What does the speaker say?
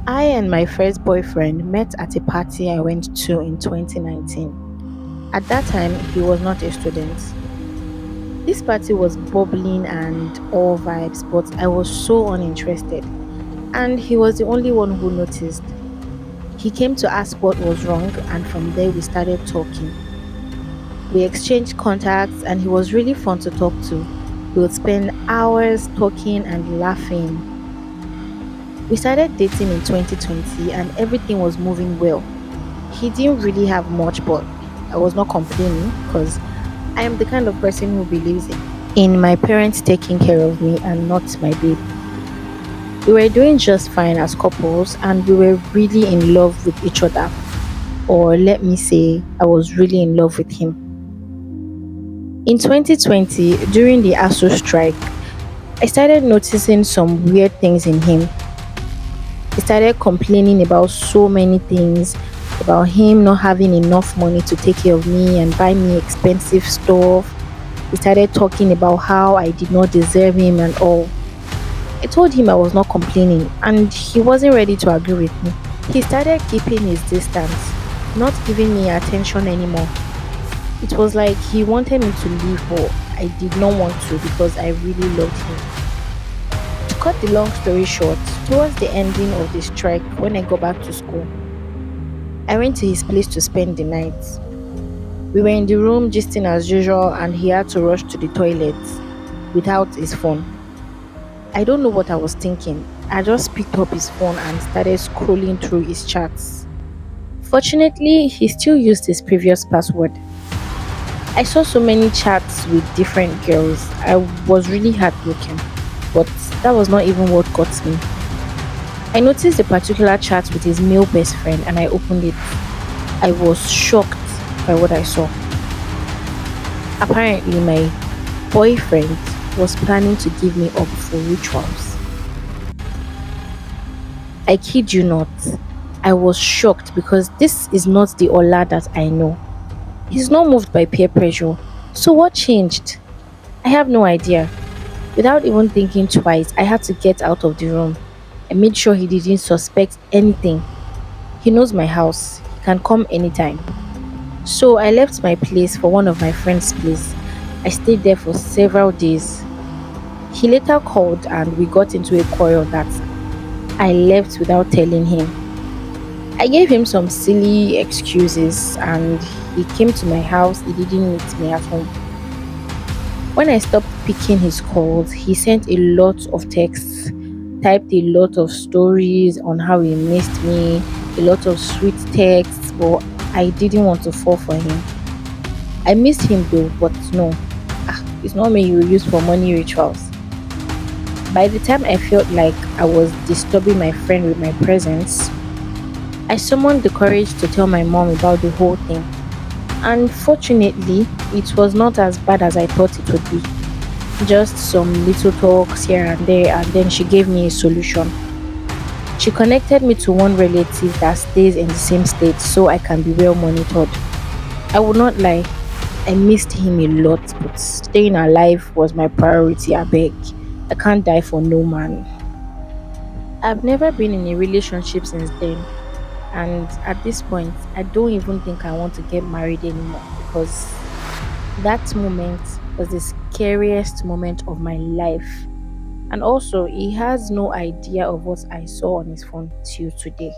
I and my first boyfriend met at a party I went to in 2019. At that time, he was not a student. This party was bubbling and all vibes, but I was so uninterested, and he was the only one who noticed. He came to ask what was wrong, and from there we started talking. We exchanged contacts, and he was really fun to talk to. We would spend hours talking and laughing. We started dating in 2020, and everything was moving well. He didn't really have much, but I was not complaining because I am the kind of person who believes in my parents taking care of me and not my babe. We were doing just fine as couples, and we were really in love with each other. Or let me say, I was really in love with him. In 2020, during the ASO strike, I started noticing some weird things in him. He started complaining about so many things, about him not having enough money to take care of me and buy me expensive stuff. He started talking about how I did not deserve him and all. I told him I was not complaining, and he wasn't ready to agree with me. He started keeping his distance, not giving me attention anymore. It was like he wanted me to leave, but I did not want to because I really loved him. To cut the long story short, towards the ending of the strike, when I got back to school, I went to his place to spend the night. We were in the room gisting as usual, and he had to rush to the toilet without his phone. I don't know what I was thinking. I just picked up his phone and started scrolling through his chats. Fortunately, he still used his previous password. I saw so many chats with different girls. I was really heartbroken, but that was not even what got me. I noticed a particular chat with his male best friend and I opened it. I was shocked by what I saw. Apparently, my boyfriend was planning to give me up for rituals. I kid you not. I was shocked because this is not the Ola that I know. He's not moved by peer pressure. So, what changed? I have no idea. Without even thinking twice, I had to get out of the room. I made sure he didn't suspect anything. He knows my house, he can come anytime. So, I left my place for one of my friend's place. I stayed there for several days. He later called and we got into a quarrel that I left without telling him. I gave him some silly excuses and he came to my house. He didn't meet me at home. When I stopped picking his calls, he sent a lot of texts, typed a lot of stories on how he missed me, a lot of sweet texts, but I didn't want to fall for him. I missed him though, but no, it's not me you use for money rituals. By the time I felt like I was disturbing my friend with my presence, I summoned the courage to tell my mom about the whole thing. Unfortunately, it was not as bad as I thought it would be. Just some little talks here and there, and then she gave me a solution. She connected me to one relative that stays in the same state so I can be well monitored. I would not lie, I missed him a lot, but staying alive was my priority. I beg. I can't die for no man. I've never been in a relationship since then, and at this point, I don't even think I want to get married anymore because that moment was the scariest moment of my life. And also, he has no idea of what I saw on his phone till today.